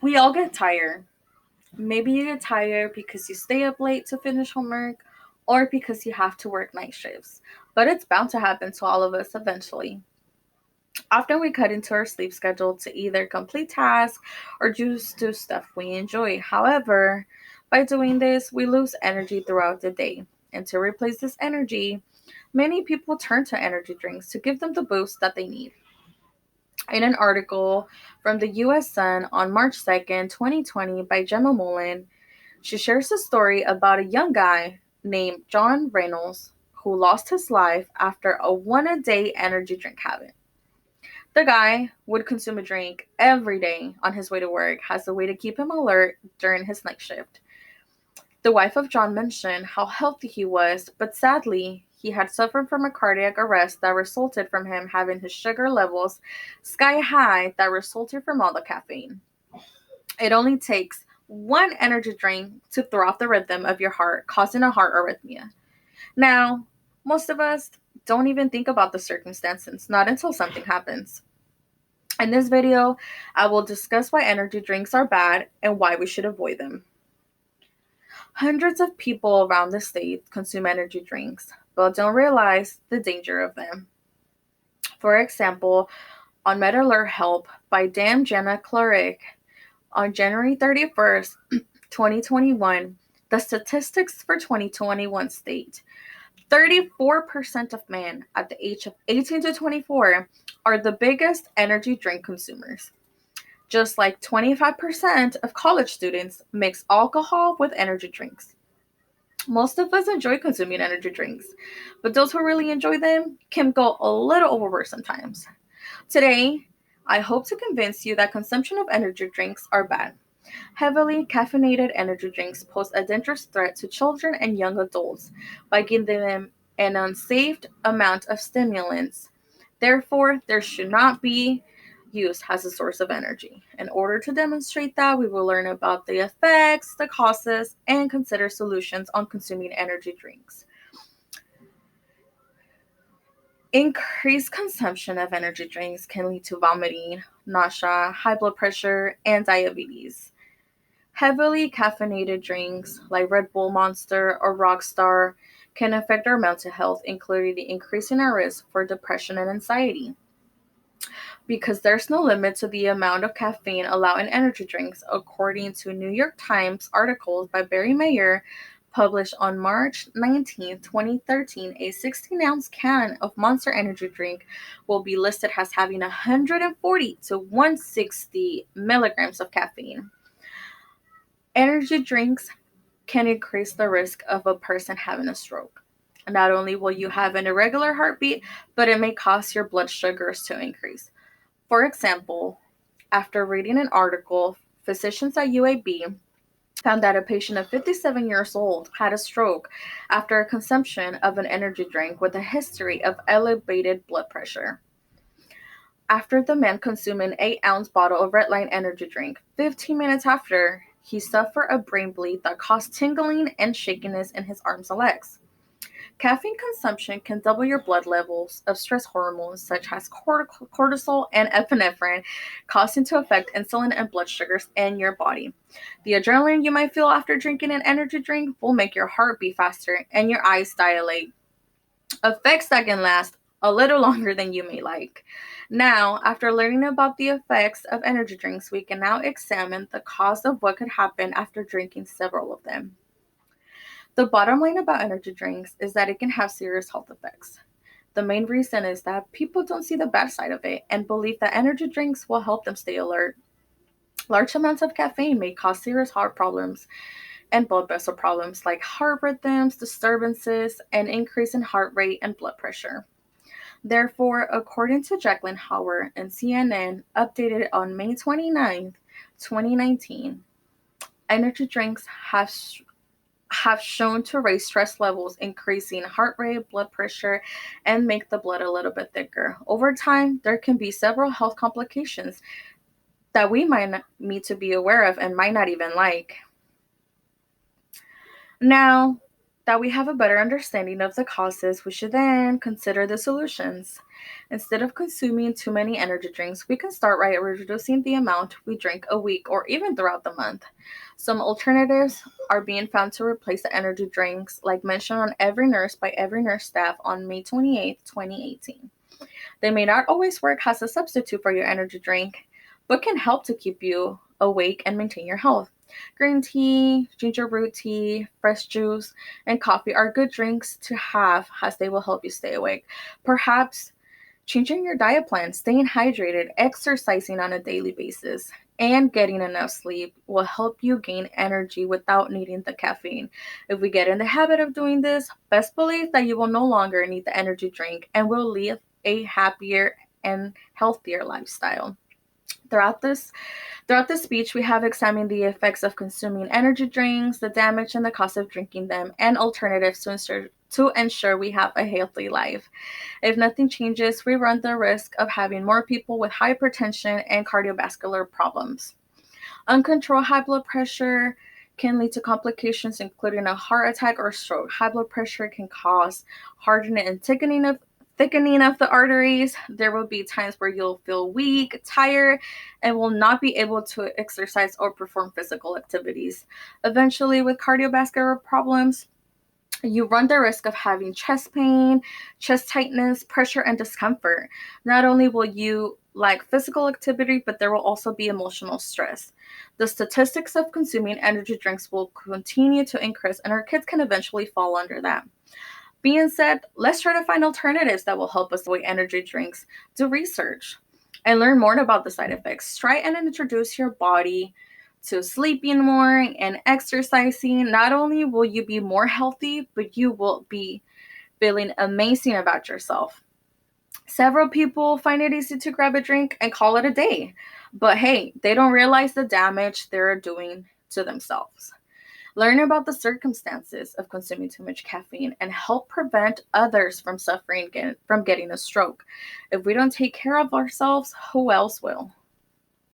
We all get tired. Maybe you get tired because you stay up late to finish homework or because you have to work night shifts. But it's bound to happen to all of us eventually. Often we cut into our sleep schedule to either complete tasks or just do stuff we enjoy. However, by doing this, we lose energy throughout the day. And to replace this energy, many people turn to energy drinks to give them the boost that they need. In an article from the US Sun on March 2nd, 2020, by Gemma Mullen, she shares a story about a young guy named John Reynolds who lost his life after a one a day energy drink habit. The guy would consume a drink every day on his way to work as a way to keep him alert during his night shift. The wife of John mentioned how healthy he was, but sadly, he had suffered from a cardiac arrest that resulted from him having his sugar levels sky high that resulted from all the caffeine. It only takes one energy drink to throw off the rhythm of your heart, causing a heart arrhythmia. Now, most of us don't even think about the circumstances, not until something happens. In this video, I will discuss why energy drinks are bad and why we should avoid them. Hundreds of people around the state consume energy drinks, but don't realize the danger of them. For example, on MedAlert Help by Dan Jenna Clark on January 31st, 2021, the statistics for 2021 state 34% of men at the age of 18 to 24 are the biggest energy drink consumers. Just like 25% of college students mix alcohol with energy drinks. Most of us enjoy consuming energy drinks, but those who really enjoy them can go a little overboard sometimes. Today, I hope to convince you that consumption of energy drinks are bad. Heavily caffeinated energy drinks pose a dangerous threat to children and young adults by giving them an unsafe amount of stimulants. Therefore, there should not be used as a source of energy. In order to demonstrate that, we will learn about the effects, the causes, and consider solutions on consuming energy drinks. Increased consumption of energy drinks can lead to vomiting, nausea, high blood pressure, and diabetes. Heavily caffeinated drinks like Red Bull Monster or Rockstar can affect our mental health, including increasing our risk for depression and anxiety. Because there's no limit to the amount of caffeine allowed in energy drinks, according to New York Times articles by Barry Mayer published on March 19, 2013, a 16-ounce can of Monster Energy drink will be listed as having 140 to 160 milligrams of caffeine. Energy drinks can increase the risk of a person having a stroke. Not only will you have an irregular heartbeat, but it may cause your blood sugars to increase. For example, after reading an article, physicians at UAB found that a patient of 57 years old had a stroke after a consumption of an energy drink with a history of elevated blood pressure. After the man consumed an 8-ounce bottle of Redline energy drink, 15 minutes after, he suffered a brain bleed that caused tingling and shakiness in his arms and legs. Caffeine consumption can double your blood levels of stress hormones such as cortisol and epinephrine, causing to affect insulin and blood sugars in your body. The adrenaline you might feel after drinking an energy drink will make your heart beat faster and your eyes dilate. Effects that can last a little longer than you may like. Now, after learning about the effects of energy drinks, we can now examine the cause of what could happen after drinking several of them. The bottom line about energy drinks is that it can have serious health effects. The main reason is that people don't see the bad side of it and believe that energy drinks will help them stay alert. Large amounts of caffeine may cause serious heart problems and blood vessel problems like heart rhythms, disturbances, and increase in heart rate and blood pressure. Therefore, according to Jacqueline Howard and CNN, updated on May 29th, 2019, energy drinks have shown to raise stress levels, increasing heart rate, blood pressure, and make the blood a little bit thicker. Over time, there can be several health complications that we might need to be aware of and might not even like. Now that we have a better understanding of the causes, we should then consider the solutions. Instead of consuming too many energy drinks, we can start by reducing the amount we drink a week or even throughout the month. Some alternatives are being found to replace the energy drinks, like mentioned on Every Nurse by Every Nurse staff on May 28, 2018. They may not always work as a substitute for your energy drink, but can help to keep you awake and maintain your health. Green tea, ginger root tea, fresh juice, and coffee are good drinks to have as they will help you stay awake. Perhaps changing your diet plan, staying hydrated, exercising on a daily basis, and getting enough sleep will help you gain energy without needing the caffeine. If we get in the habit of doing this, best believe that you will no longer need the energy drink and will live a happier and healthier lifestyle. Throughout this Throughout this speech, we have examined the effects of consuming energy drinks, the damage and the cost of drinking them, and alternatives to ensure we have a healthy life. If nothing changes, we run the risk of having more people with hypertension and cardiovascular problems. Uncontrolled high blood pressure can lead to complications, including a heart attack or stroke. High blood pressure can cause hardening and thickening of the arteries. There will be times where you'll feel weak, tired, and will not be able to exercise or perform physical activities. Eventually, with cardiovascular problems, you run the risk of having chest pain, chest tightness, pressure, and discomfort. Not only will you lack physical activity, but there will also be emotional stress. The statistics of consuming energy drinks will continue to increase, and our kids can eventually fall under that. Being said, let's try to find alternatives that will help us avoid energy drinks. Do research and learn more about the side effects. Try and introduce your body to sleeping more and exercising. Not only will you be more healthy, but you will be feeling amazing about yourself. Several people find it easy to grab a drink and call it a day. But hey, they don't realize the damage they're doing to themselves. Learn about the circumstances of consuming too much caffeine and help prevent others from suffering from getting a stroke. If we don't take care of ourselves, who else will?